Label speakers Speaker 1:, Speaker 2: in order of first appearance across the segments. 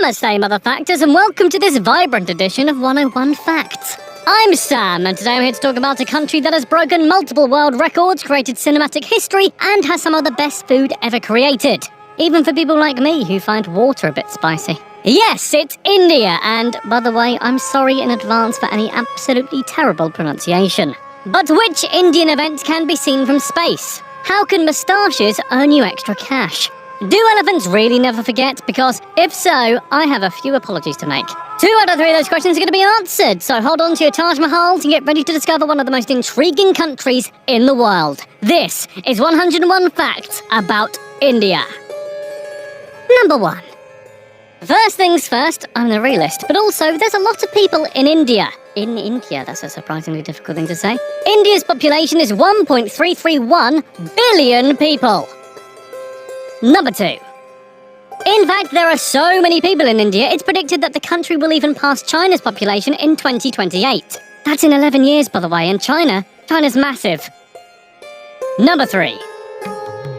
Speaker 1: Namaste, Mother Factors, and welcome to this vibrant edition of 101 Facts. I'm Sam, and today I'm here to talk about a country that has broken multiple world records, created cinematic history, and has some of the best food ever created. Even for people like me who find water a bit spicy. Yes, it's India, and by the way, I'm sorry in advance for any absolutely terrible pronunciation. But which Indian event can be seen from space? How can moustaches earn you extra cash? Do elephants really never forget? Because if so, I have a few apologies to make. 2 out of 3 of those questions are going to be answered, so hold on to your Taj Mahals and get ready to discover one of the most intriguing countries in the world. This is 101 Facts about India. Number 1. First things first, I'm the realist, but also there's a lot of people in India. In India, that's a surprisingly difficult thing to say. India's population is 1.331 billion people. Number 2. In fact, there are so many people in India, it's predicted that the country will even pass China's population in 2028. That's in 11 years, by the way, and China's massive. Number 3.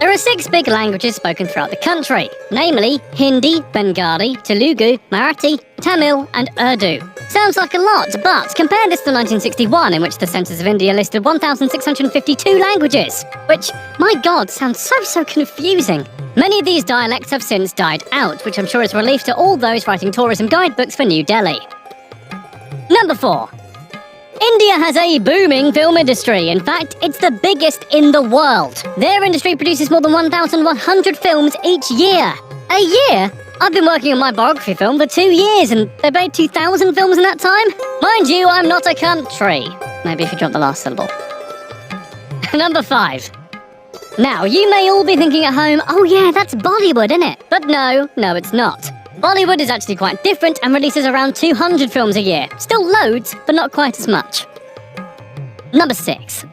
Speaker 1: There are 6 big languages spoken throughout the country, namely Hindi, Bengali, Telugu, Marathi, Tamil, and Urdu. Sounds like a lot, but compare this to 1961, in which the Census of India listed 1,652 languages, which, my God, sounds so confusing. Many of these dialects have since died out, which I'm sure is a relief to all those writing tourism guidebooks for New Delhi. Number 4. India has a booming film industry. In fact, it's the biggest in the world. Their industry produces more than 1,100 films each year. A year? I've been working on my biography film for 2 years, and they made 2,000 films in that time? Mind you, I'm not a country. Maybe if you drop the last syllable. Number 5. Now, you may all be thinking at home, oh yeah, that's Bollywood, isn't it? But no, it's not. Bollywood is actually quite different and releases around 200 films a year. Still loads, but not quite as much. Number 6.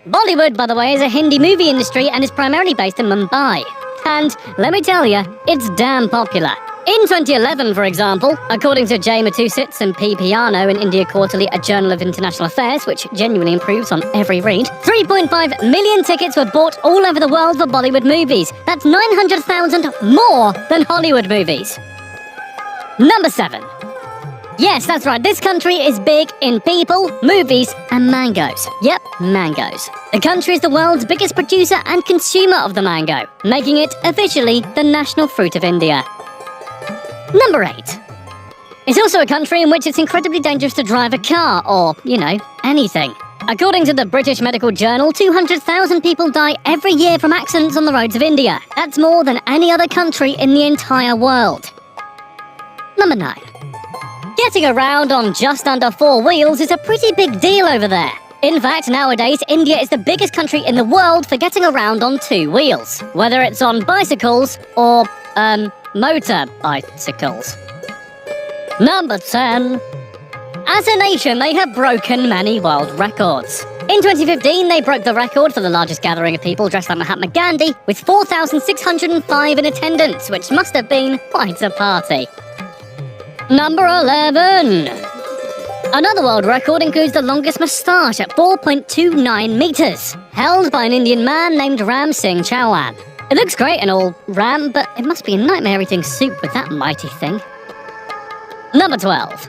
Speaker 1: Bollywood, by the way, is a Hindi movie industry and is primarily based in Mumbai. And let me tell you, it's damn popular. In 2011, for example, according to Jay Matusitz and P. Piano in India Quarterly, a journal of international affairs, which genuinely improves on every read, 3.5 million tickets were bought all over the world for Bollywood movies. That's 900,000 more than Hollywood movies. Number 7. Yes, that's right, this country is big in people, movies, and mangoes. Yep, mangoes. The country is the world's biggest producer and consumer of the mango, making it officially the national fruit of India. Number 8. It's also a country in which it's incredibly dangerous to drive a car, or, anything. According to the British Medical Journal, 200,000 people die every year from accidents on the roads of India. That's more than any other country in the entire world. Number 9. Getting around on just under 4 wheels is a pretty big deal over there. In fact, nowadays, India is the biggest country in the world for getting around on 2 wheels. Whether it's on bicycles or, motor bicycles. Number 10. As a nation, they have broken many world records. In 2015, they broke the record for the largest gathering of people dressed like Mahatma Gandhi, with 4,605 in attendance, which must have been quite a party. Number 11. Another world record includes the longest moustache at 4.29 meters, held by an Indian man named Ram Singh Chauhan. It looks great and all, Ram, but it must be a nightmare eating soup with that mighty thing. Number 12.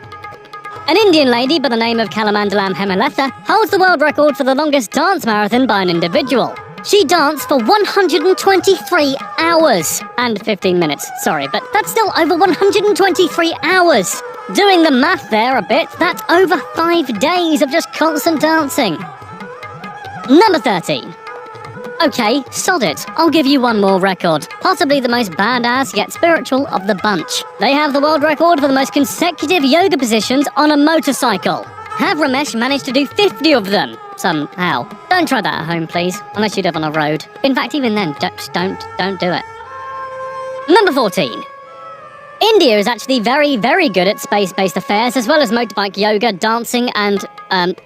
Speaker 1: An Indian lady by the name of Kalamandalam Hemalatha holds the world record for the longest dance marathon by an individual. She danced for 123 hours and 15 minutes. Sorry, but that's still over 123 hours. Doing the math there a bit, that's over 5 days of just constant dancing. Number 13. Okay, sod it. I'll give you one more record. Possibly the most badass yet spiritual of the bunch. They have the world record for the most consecutive yoga positions on a motorcycle. Have Ramesh managed to do 50 of them? Somehow. Don't try that at home, please. Unless you live on a road. In fact, even then, don't do it. Number 14. India is actually very, very good at space-based affairs, as well as motorbike yoga, dancing, and,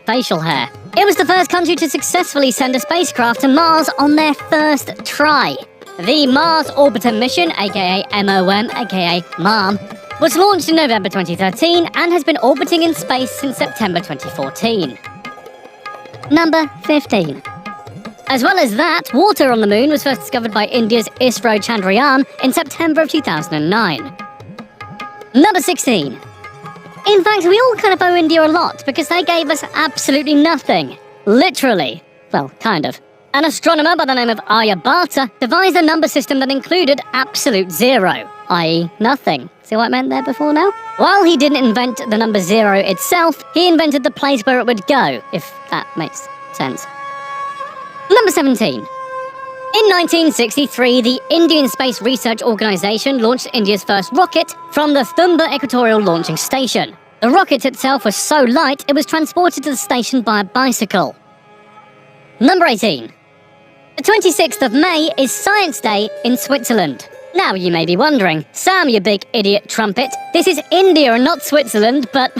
Speaker 1: facial hair. It was the first country to successfully send a spacecraft to Mars on their first try. The Mars Orbiter mission, aka MOM, aka MARM, was launched in November 2013 and has been orbiting in space since September 2014. Number 15. As well as that, water on the moon was first discovered by India's ISRO Chandrayaan in September of 2009. Number 16. In fact, we all kind of owe India a lot because they gave us absolutely nothing. Literally. Well, kind of. An astronomer by the name of Aryabhata devised a number system that included absolute zero, i.e. nothing. See what I meant there before now? While he didn't invent the number zero itself, he invented the place where it would go, if that makes sense. Number 17. In 1963, the Indian Space Research Organisation launched India's first rocket from the Thumba Equatorial Launching Station. The rocket itself was so light, it was transported to the station by a bicycle. Number 18. The 26th of May is Science Day in Switzerland. Now you may be wondering, Sam, you big idiot trumpet, this is India and not Switzerland, but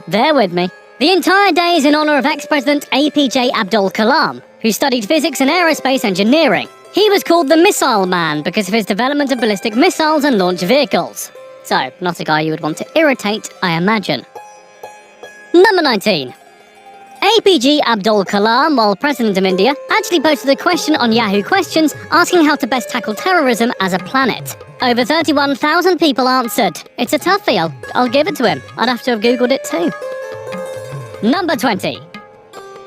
Speaker 1: bear with me. The entire day is in honour of ex-President APJ Abdul Kalam, who studied physics and aerospace engineering. He was called the Missile Man because of his development of ballistic missiles and launch vehicles. So, not a guy you would want to irritate, I imagine. Number 19. APJ Abdul Kalam, while President of India, actually posted a question on Yahoo Questions asking how to best tackle terrorism as a planet. Over 31,000 people answered. It's a toughie, I'll give it to him. I'd have to have googled it too. Number 20.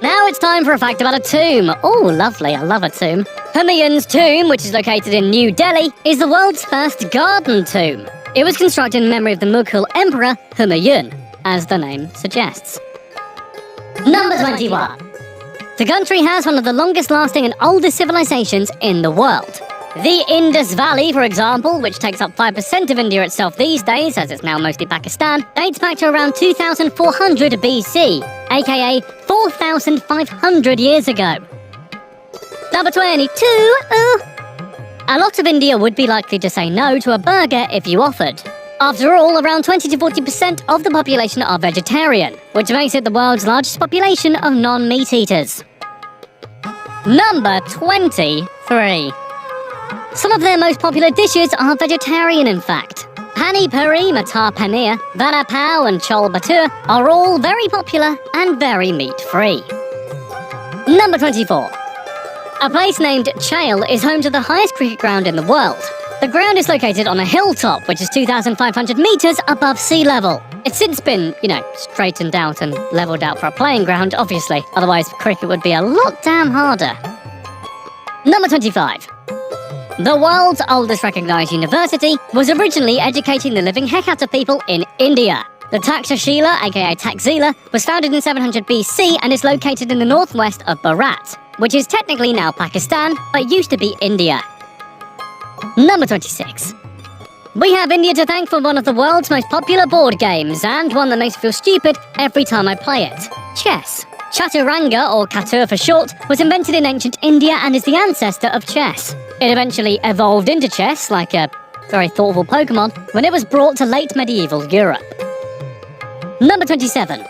Speaker 1: Now it's time for a fact about a tomb. Oh, lovely, I love a tomb. Humayun's tomb, which is located in New Delhi, is the world's first garden tomb. It was constructed in memory of the Mughal Emperor Humayun, as the name suggests. Number 21. The country has one of the longest-lasting and oldest civilizations in the world. The Indus Valley, for example, which takes up 5% of India itself these days, as it's now mostly Pakistan, dates back to around 2400 BC, aka 4,500 years ago. Number 22. A lot of India would be likely to say no to a burger if you offered. After all, around 20 to 40% of the population are vegetarian, which makes it the world's largest population of non-meat eaters. Number 23. Some of their most popular dishes are vegetarian, in fact. Pani Puri, Matar Paneer, Vada Pav and Chol Bhature are all very popular and very meat-free. Number 24. A place named Chail is home to the highest cricket ground in the world. The ground is located on a hilltop, which is 2,500 metres above sea level. It's since been, straightened out and levelled out for a playing ground, obviously. Otherwise, cricket would be a lot damn harder. Number 25. The world's oldest recognised university was originally educating the living heck out of people in India. The Takshashila, aka Taxila, was founded in 700 BC and is located in the northwest of Bharat, which is technically now Pakistan, but used to be India. Number 26. We have India to thank for one of the world's most popular board games, and one that makes me feel stupid every time I play it. Chess. Chaturanga, or Catur for short, was invented in ancient India and is the ancestor of chess. It eventually evolved into chess, like a very thoughtful Pokemon, when it was brought to late medieval Europe. Number 27.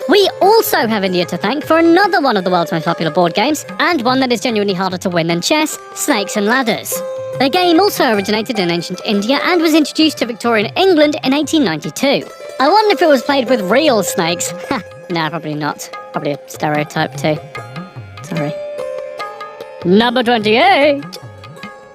Speaker 1: We also have India to thank for another one of the world's most popular board games, and one that is genuinely harder to win than chess, Snakes and Ladders. The game also originated in ancient India and was introduced to Victorian England in 1892. I wonder if it was played with real snakes. Nah, probably not. Probably a stereotype too. Sorry. Number 28.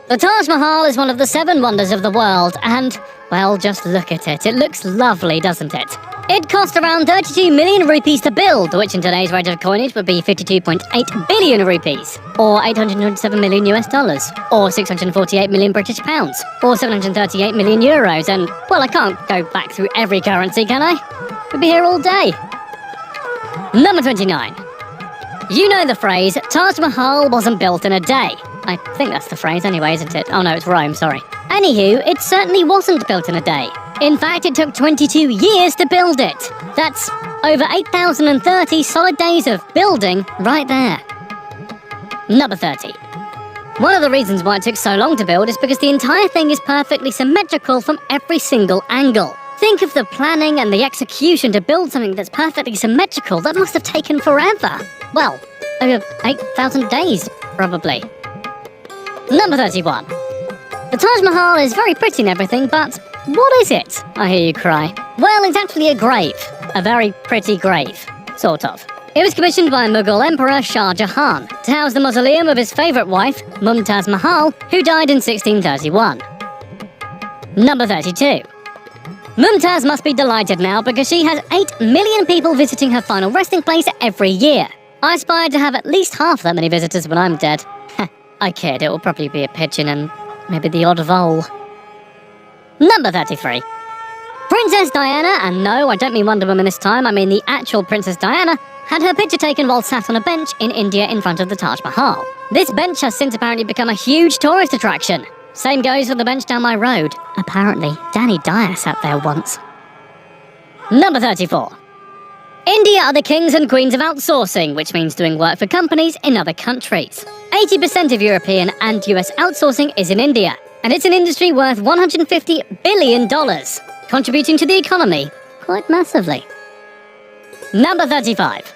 Speaker 1: The Taj Mahal is one of the 7 wonders of the world, and, well, just look at it. It looks lovely, doesn't it? It cost around 32 million rupees to build, which in today's rate of coinage would be 52.8 billion rupees, or $827 million US dollars, or 648 million British pounds, or 738 million euros, and, well, I can't go back through every currency, can I? We'd be here all day. Number 29. You know the phrase, Taj Mahal wasn't built in a day. I think that's the phrase anyway, isn't it? Oh no, it's Rome, sorry. Anywho, it certainly wasn't built in a day. In fact, it took 22 years to build it. That's over 8,030 solid days of building right there. Number 30. One of the reasons why it took so long to build is because the entire thing is perfectly symmetrical from every single angle. Think of the planning and the execution to build something that's perfectly symmetrical. That must have taken forever. Well, over 8,000 days, probably. Number 31. The Taj Mahal is very pretty and everything, but what is it? I hear you cry. Well, it's actually a grave. A very pretty grave. Sort of. It was commissioned by Mughal Emperor Shah Jahan to house the mausoleum of his favourite wife, Mumtaz Mahal, who died in 1631. Number 32. Mumtaz must be delighted now because she has 8 million people visiting her final resting place every year. I aspire to have at least half that many visitors when I'm dead. I kid, it will probably be a pigeon and maybe the odd vole. Number 33. Princess Diana, and no, I don't mean Wonder Woman this time, I mean the actual Princess Diana, had her picture taken while sat on a bench in India in front of the Taj Mahal. This bench has since apparently become a huge tourist attraction. Same goes for the bench down my road. Apparently, Danny Dyer sat there once. Number 34. India are the kings and queens of outsourcing, which means doing work for companies in other countries. 80% of European and US outsourcing is in India, and it's an industry worth $150 billion, contributing to the economy quite massively. Number 35.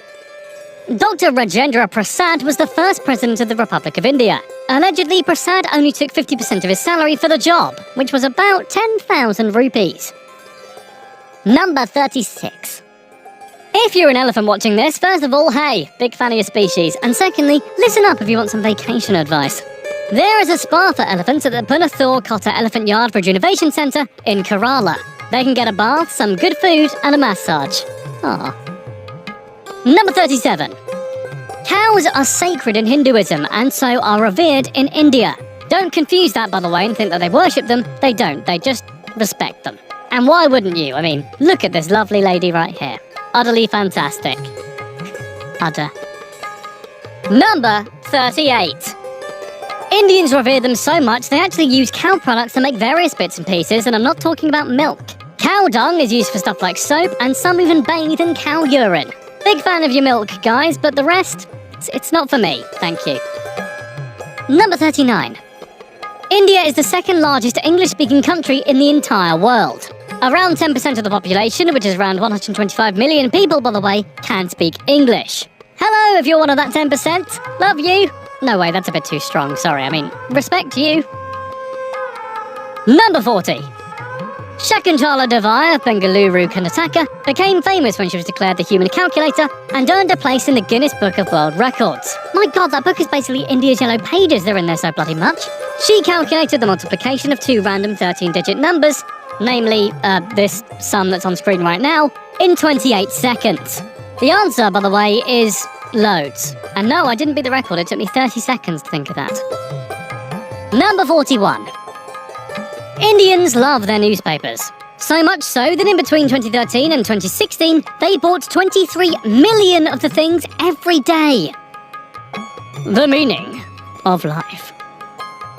Speaker 1: Dr. Rajendra Prasad was the first president of the Republic of India. Allegedly, Prasad only took 50% of his salary for the job, which was about 10,000 rupees. Number 36. If you're an elephant watching this, first of all, hey, big fan of your species, and secondly, listen up if you want some vacation advice. There is a spa for elephants at the Punathur Kotta Elephant Yard Bridge Innovation Centre in Kerala. They can get a bath, some good food, and a massage. Aww. Number 37. Cows are sacred in Hinduism and so are revered in India. Don't confuse that, by the way, and think that they worship them. They don't, they just respect them. And why wouldn't you? I mean, look at this lovely lady right here. Utterly fantastic. Udder. Number 38. Indians revere them so much they actually use cow products to make various bits and pieces, and I'm not talking about milk. Cow dung is used for stuff like soap, and some even bathe in cow urine. Big fan of your milk, guys, but the rest, it's not for me, thank you. Number 39. India is the second largest English-speaking country in the entire world. Around 10% of the population, which is around 125 million people, by the way, can speak English. Hello, if you're one of that 10%. Love you. No way, that's a bit too strong, sorry, I mean, respect to you. Number 40. Shakuntala Devai of Bengaluru, Karnataka, became famous when she was declared the human calculator and earned a place in the Guinness Book of World Records. My god, that book is basically India's Yellow Pages, they're in there so bloody much. She calculated the multiplication of two random 13-digit numbers, namely, this sum that's on screen right now, in 28 seconds. The answer, by the way, is loads. And no, I didn't beat the record, it took me 30 seconds to think of that. Number 41. Indians love their newspapers. So much so that in between 2013 and 2016, they bought 23 million of the things every day. The meaning of life.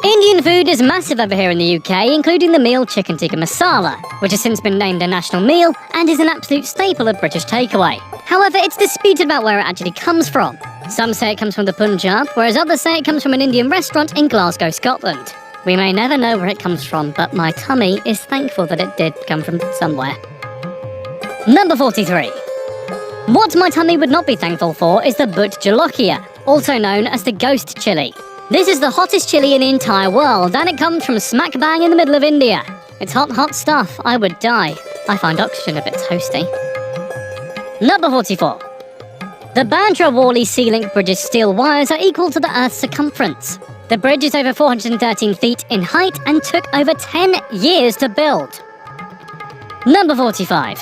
Speaker 1: Indian food is massive over here in the UK, including the meal chicken tikka masala, which has since been named a national meal and is an absolute staple of British takeaway. However, it's disputed about where it actually comes from. Some say it comes from the Punjab, whereas others say it comes from an Indian restaurant in Glasgow, Scotland. We may never know where it comes from, but my tummy is thankful that it did come from somewhere. Number 43. What my tummy would not be thankful for is the Bhut Jolokia, also known as the ghost chili. This is the hottest chili in the entire world, and it comes from smack bang in the middle of India. It's hot, hot stuff. I would die. I find oxygen a bit toasty. Number 44. The Bandra-Worli Sea Link Bridge's steel wires are equal to the Earth's circumference. The bridge is over 413 feet in height and took over 10 years to build. Number 45.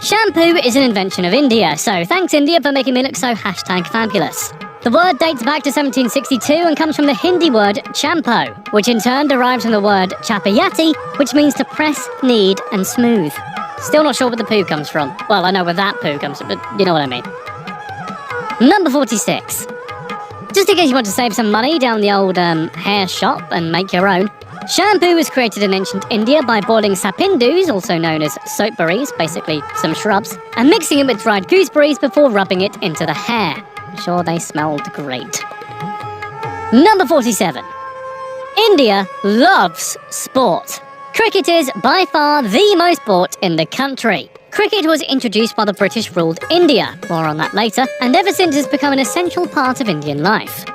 Speaker 1: Shampoo is an invention of India, so thanks India for making me look so #fabulous. The word dates back to 1762 and comes from the Hindi word champo, which in turn derives from the word chapayati, which means to press, knead and smooth. Still not sure where the poo comes from. Well, I know where that poo comes from, but you know what I mean. Number 46. Just in case you want to save some money down the old hair shop and make your own, shampoo was created in ancient India by boiling sapindus, also known as soapberries, basically some shrubs, and mixing it with dried gooseberries before rubbing it into the hair. I'm sure they smelled great. Number 47. India loves sport. Cricket is by far the most sport in the country. Cricket was introduced by the British-ruled India, more on that later, and ever since has become an essential part of Indian life.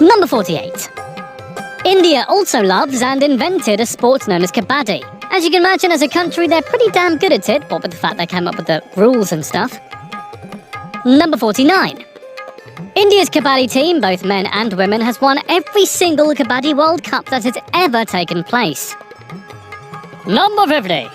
Speaker 1: Number 48. India also loves and invented a sport known as kabaddi. As you can imagine, as a country, they're pretty damn good at it, what with the fact they came up with the rules and stuff. Number 49. India's kabaddi team, both men and women, has won every single Kabaddi World Cup that has ever taken place. Number 50.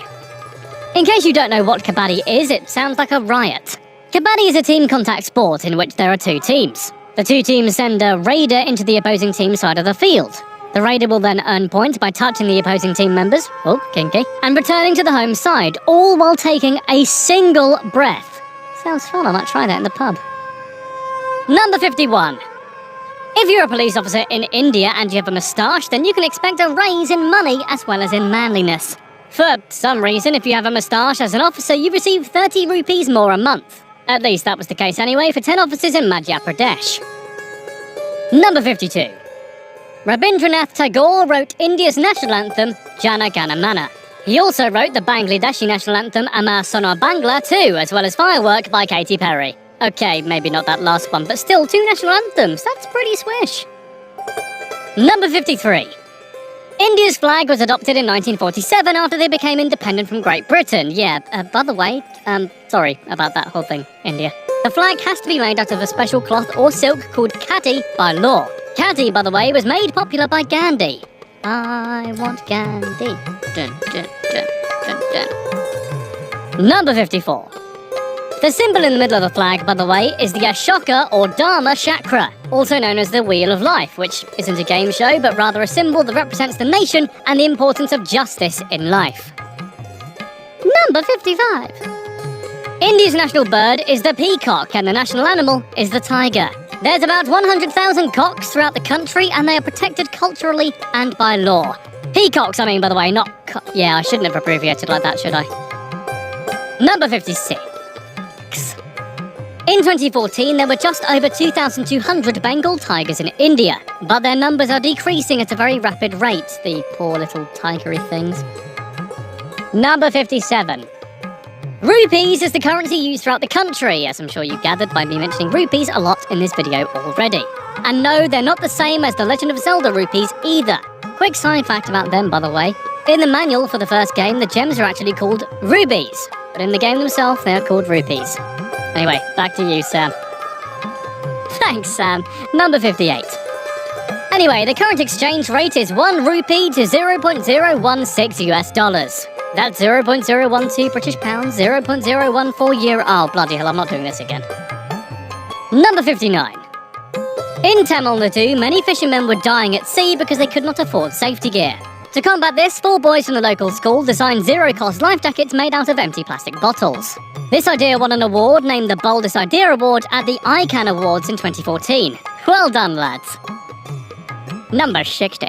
Speaker 1: In case you don't know what kabaddi is, it sounds like a riot. Kabaddi is a team contact sport in which there are two teams. The two teams send a raider into the opposing team's side of the field. The raider will then earn points by touching the opposing team members, oh, kinky, and returning to the home side, all while taking a single breath. Sounds fun, I might try that in the pub. Number 51. If you're a police officer in India and you have a moustache, then you can expect a raise in money as well as in manliness. For some reason, if you have a moustache as an officer, you receive 30 rupees more a month. At least that was the case anyway for 10 officers in Madhya Pradesh. Number 52. Rabindranath Tagore wrote India's national anthem, Jana Gana Mana. He also wrote the Bangladeshi national anthem, Amar Sona Bangla too, as well as Firework by Katy Perry. Okay, maybe not that last one, but still 2 national anthems, that's pretty swish. Number 53. India's flag was adopted in 1947 after they became independent from Great Britain. Yeah, by the way, sorry about that whole thing, India. The flag has to be made out of a special cloth or silk called khadi by law. Khadi, by the way, was made popular by Gandhi. I want Gandhi. Dun, dun, dun, dun, dun. Number 54. The symbol in the middle of the flag, by the way, is the Ashoka or Dharma Chakra, also known as the Wheel of Life, which isn't a game show, but rather a symbol that represents the nation and the importance of justice in life. Number 55. India's national bird is the peacock, and the national animal is the tiger. There's about 100,000 cocks throughout the country, and they are protected culturally and by law. Peacocks, I mean, by the way, not yeah, I shouldn't have abbreviated like that, should I? Number 56. In 2014, there were just over 2,200 Bengal tigers in India, but their numbers are decreasing at a very rapid rate, the poor little tigery things. Number 57. Rupees is the currency used throughout the country, as I'm sure you gathered by me mentioning rupees a lot in this video already. And no, they're not the same as the Legend of Zelda rupees either. Quick side fact about them, by the way. In the manual for the first game, the gems are actually called rubies, but in the game themselves, they are called rupees. Anyway, back to you, Sam. Thanks, Sam. Number 58. Anyway, the current exchange rate is 1 rupee to 0.016 US dollars. That's 0.012 British pounds, 0.014 euro. Oh, bloody hell, I'm not doing this again. Number 59. In Tamil Nadu, many fishermen were dying at sea because they could not afford safety gear. To combat this, 4 boys from the local school designed zero-cost life jackets made out of empty plastic bottles. This idea won an award named the Boldest Idea Award at the ICANN Awards in 2014. Well done, lads. Number 60.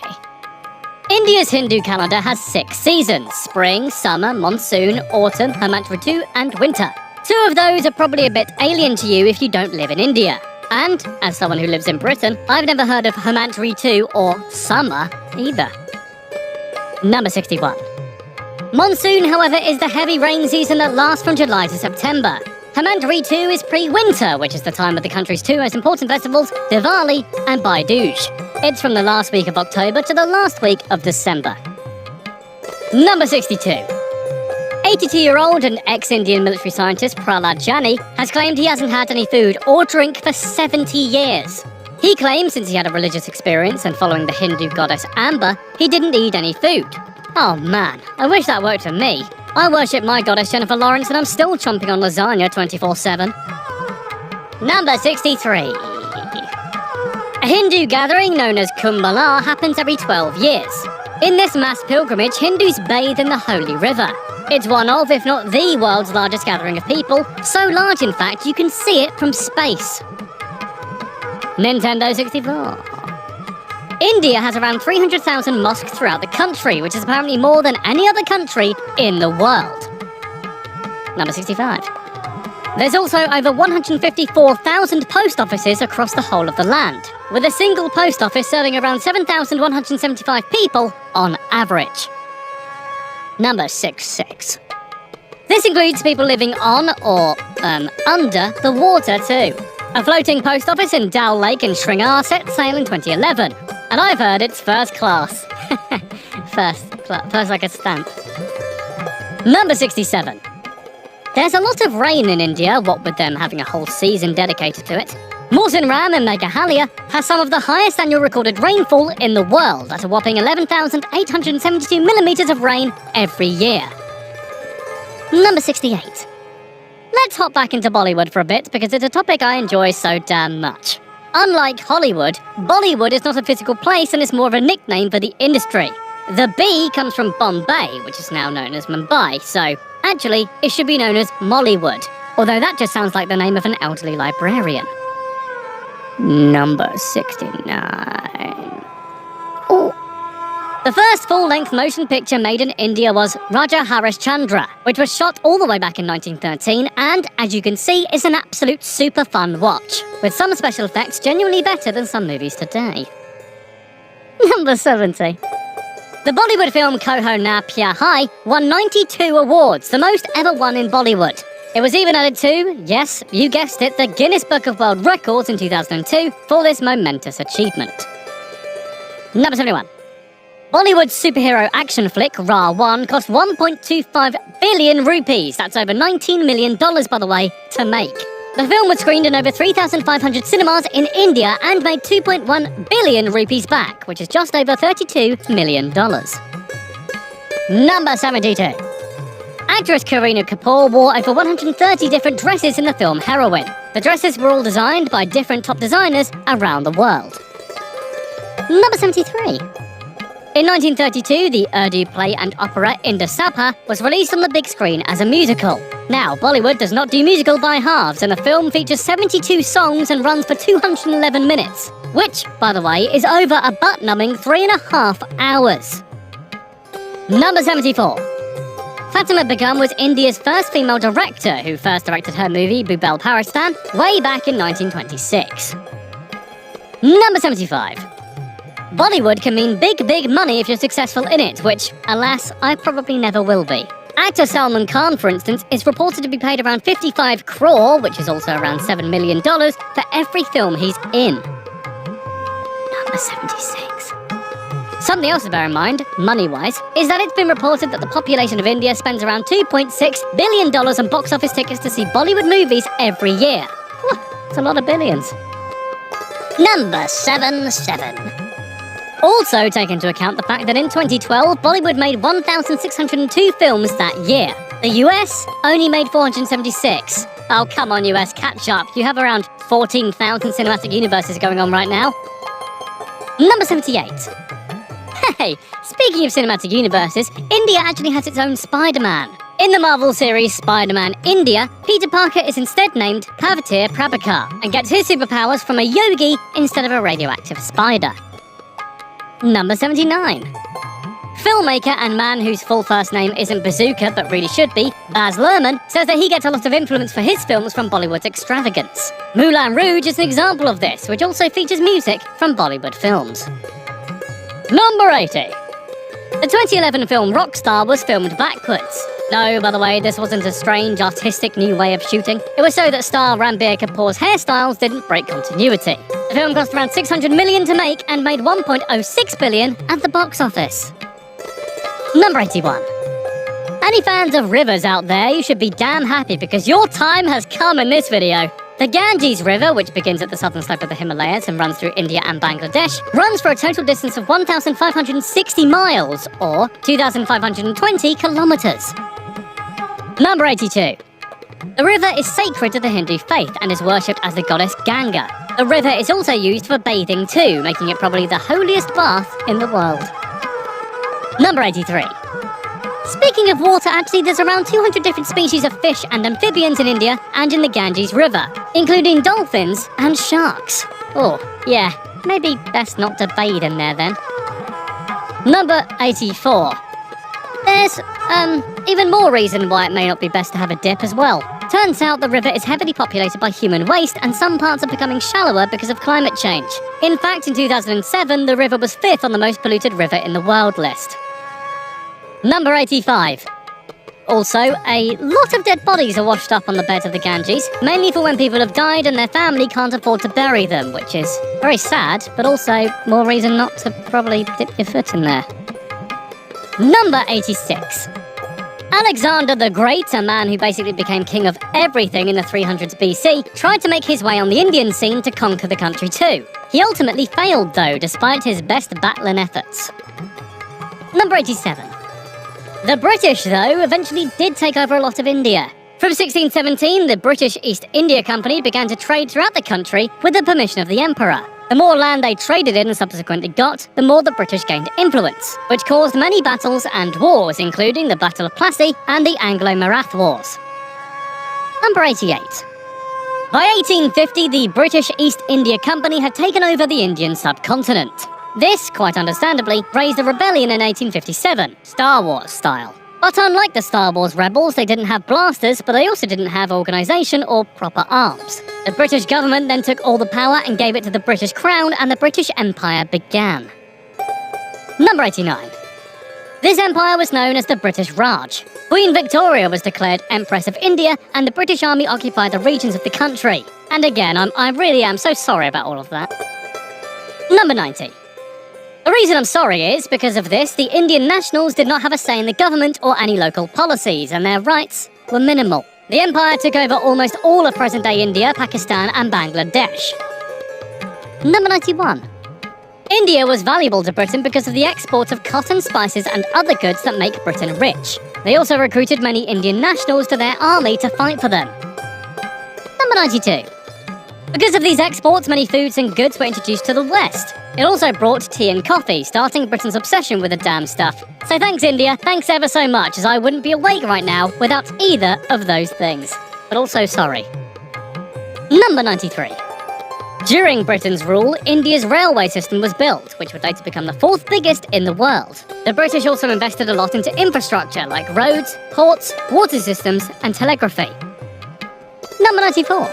Speaker 1: India's Hindu calendar has 6 seasons: spring, summer, monsoon, autumn, Hemant Ritu, and winter. 2 of those are probably a bit alien to you if you don't live in India. And, as someone who lives in Britain, I've never heard of Hemant Ritu or summer either. Number 61. Monsoon, however, is the heavy rain season that lasts from July to September. Hemant Ritu is pre-winter, which is the time of the country's 2 most important festivals, Diwali and Bhai Dooj. It's from the last week of October to the last week of December. Number 62. 82-year-old and ex-Indian military scientist Prahlad Jani has claimed he hasn't had any food or drink for 70 years. He claims since he had a religious experience and following the Hindu goddess Amba, he didn't eat any food. Oh man, I wish that worked for me. I worship my goddess Jennifer Lawrence and I'm still chomping on lasagna 24/7. Number 63. A Hindu gathering known as Kumbh Mela happens every 12 years. In this mass pilgrimage, Hindus bathe in the holy river. It's one of, if not the world's largest gathering of people, so large in fact you can see it from space. Nintendo 64. India has around 300,000 mosques throughout the country, which is apparently more than any other country in the world. Number 65. There's also over 154,000 post offices across the whole of the land, with a single post office serving around 7,175 people on average. Number 66. This includes people living on or under the water too. A floating post office in Dal Lake in Srinagar set sail in 2011, and I've heard it's first class. First like a stamp. Number 67. There's a lot of rain in India, what with them having a whole season dedicated to it. Mawson Ram in Meghalaya has some of the highest annual recorded rainfall in the world at a whopping 11,872 millimeters of rain every year. Number 68. Let's hop back into Bollywood for a bit because it's a topic I enjoy so damn much. Unlike Hollywood, Bollywood is not a physical place and is more of a nickname for the industry. The B comes from Bombay, which is now known as Mumbai, so actually it should be known as Mollywood, although that just sounds like the name of an elderly librarian. Number 69. Oh. The first full-length motion picture made in India was Raja Harishchandra, which was shot all the way back in 1913 and, as you can see, is an absolute super fun watch, with some special effects genuinely better than some movies today. Number 70. The Bollywood film Koho Na Pyar Hai won 92 awards, the most ever won in Bollywood. It was even added to, yes, you guessed it, the Guinness Book of World Records in 2002 for this momentous achievement. Number 71. Bollywood's superhero action flick Ra.One cost 1.25 billion rupees, that's over $19 million by the way, to make. The film was screened in over 3,500 cinemas in India and made 2.1 billion rupees back, which is just over $32 million. Number 72. Actress Kareena Kapoor wore over 130 different dresses in the film Heroine. The dresses were all designed by different top designers around the world. Number 73. In 1932, the Urdu play and opera Inda Sabha was released on the big screen as a musical. Now, Bollywood does not do musical by halves, and the film features 72 songs and runs for 211 minutes, which, by the way, is over a butt-numbing 3.5 hours. Number 74. Fatima Begum was India's first female director who first directed her movie Bhubel Paristan way back in 1926. Number 75. Bollywood can mean big money if you're successful in it, which, alas, I probably never will be. Actor Salman Khan, for instance, is reported to be paid around 55 crore, which is also around $7 million, for every film he's in. Number 76. Something else to bear in mind, money-wise, is that it's been reported that the population of India spends around $2.6 billion on box office tickets to see Bollywood movies every year. It's a lot of billions. Number 77. Also take into account the fact that in 2012, Bollywood made 1,602 films that year. The US only made 476. Oh, come on, US, catch up. You have around 14,000 cinematic universes going on right now. Number 78. Hey, speaking of cinematic universes, India actually has its own Spider-Man. In the Marvel series Spider-Man India, Peter Parker is instead named Parvati Prabhakar and gets his superpowers from a yogi instead of a radioactive spider. Number 79. Filmmaker and man whose full first name isn't Bazooka but really should be, Baz Luhrmann, says that he gets a lot of influence for his films from Bollywood's extravagance. Moulin Rouge is an example of this, which also features music from Bollywood films. Number 80. The 2011 film Rockstar was filmed backwards. No, by the way, this wasn't a strange, artistic new way of shooting. It was so that star Ranbir Kapoor's hairstyles didn't break continuity. The film cost around $600 million to make and made $1.06 billion at the box office. Number 81. Any fans of rivers out there, you should be damn happy because your time has come in this video. The Ganges River, which begins at the southern slope of the Himalayas and runs through India and Bangladesh, runs for a total distance of 1,560 miles, or 2,520 kilometers. Number 82. The river is sacred to the Hindu faith and is worshipped as the goddess Ganga. The river is also used for bathing too, making it probably the holiest bath in the world. Number 83. Speaking of water, actually there's around 200 different species of fish and amphibians in India and in the Ganges River, including dolphins and sharks. Oh, yeah, maybe best not to bathe in there then. Number 84. There's, even more reason why it may not be best to have a dip as well. Turns out the river is heavily populated by human waste and some parts are becoming shallower because of climate change. In fact, in 2007, the river was 5th on the most polluted river in the world list. Number 85. Also, a lot of dead bodies are washed up on the beds of the Ganges, mainly for when people have died and their family can't afford to bury them, which is very sad, but also more reason not to probably dip your foot in there. Number 86. Alexander the Great, a man who basically became king of everything in the 300s BC, tried to make his way on the Indian scene to conquer the country too. He ultimately failed though, despite his best battling efforts. Number 87. The British, though, eventually did take over a lot of India. From 1617, the British East India Company began to trade throughout the country with the permission of the Emperor. The more land they traded in and subsequently got, the more the British gained influence, which caused many battles and wars, including the Battle of Plassey and the Anglo-Maratha Wars. Number 88. By 1850, the British East India Company had taken over the Indian subcontinent. This, quite understandably, raised a rebellion in 1857, Star Wars style. But unlike the Star Wars rebels, they didn't have blasters, but they also didn't have organisation or proper arms. The British government then took all the power and gave it to the British Crown, and the British Empire began. Number 89. This empire was known as the British Raj. Queen Victoria was declared Empress of India, and the British Army occupied the regions of the country. And again, I really am so sorry about all of that. Number 90. The reason I'm sorry is, because of this, the Indian nationals did not have a say in the government or any local policies, and their rights were minimal. The empire took over almost all of present-day India, Pakistan and Bangladesh. Number 91. India was valuable to Britain because of the export of cotton, spices and other goods that make Britain rich. They also recruited many Indian nationals to their army to fight for them. Number 92. Because of these exports, many foods and goods were introduced to the West. It also brought tea and coffee, starting Britain's obsession with the damn stuff. So thanks, India, thanks ever so much, as I wouldn't be awake right now without either of those things. But also sorry. Number 93. During Britain's rule, India's railway system was built, which would later become the fourth biggest in the world. The British also invested a lot into infrastructure like roads, ports, water systems and telegraphy. Number 94.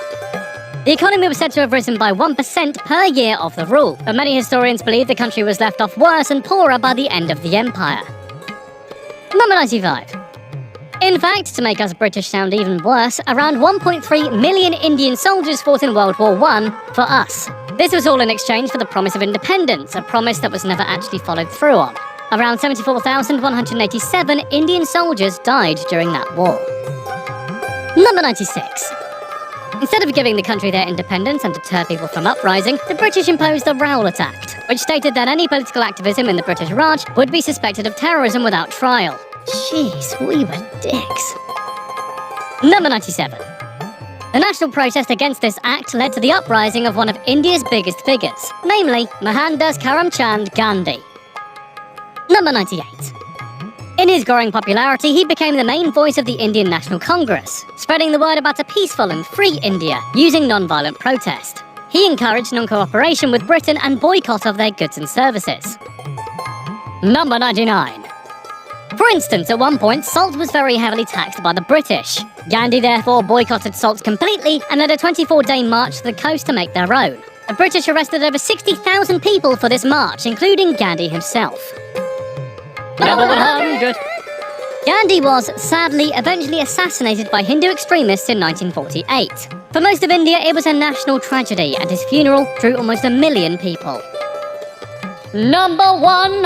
Speaker 1: The economy was said to have risen by 1% per year of the rule, but many historians believe the country was left off worse and poorer by the end of the empire. Number 95. In fact, to make us British sound even worse, around 1.3 million Indian soldiers fought in World War I for us. This was all in exchange for the promise of independence, a promise that was never actually followed through on. Around 74,187 Indian soldiers died during that war. Number 96. Instead of giving the country their independence and deter people from uprising, the British imposed the Rowlatt Act, which stated that any political activism in the British Raj would be suspected of terrorism without trial. Jeez, we were dicks. Number 97. The national protest against this act led to the uprising of one of India's biggest figures, namely Mohandas Karamchand Gandhi. Number 98. In his growing popularity, he became the main voice of the Indian National Congress, spreading the word about a peaceful and free India using non-violent protest. He encouraged non-cooperation with Britain and boycott of their goods and services. Number 99. For instance, at one point, salt was very heavily taxed by the British. Gandhi therefore boycotted salt completely and led a 24-day march to the coast to make their own. The British arrested over 60,000 people for this march, including Gandhi himself. Number 100. Gandhi was, sadly, eventually assassinated by Hindu extremists in 1948. For most of India, it was a national tragedy, and his funeral drew almost 1 million people. Number 101.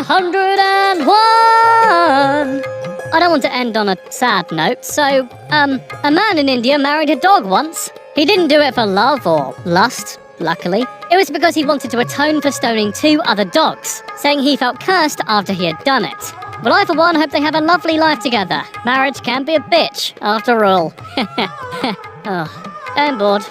Speaker 1: I don't want to end on a sad note, so, a man in India married a dog once. He didn't do it for love or lust, luckily. It was because he wanted to atone for stoning 2 other dogs, saying he felt cursed after he had done it. Well, I for one hope they have a lovely life together. Marriage can be a bitch, after all. Oh, I'm bored.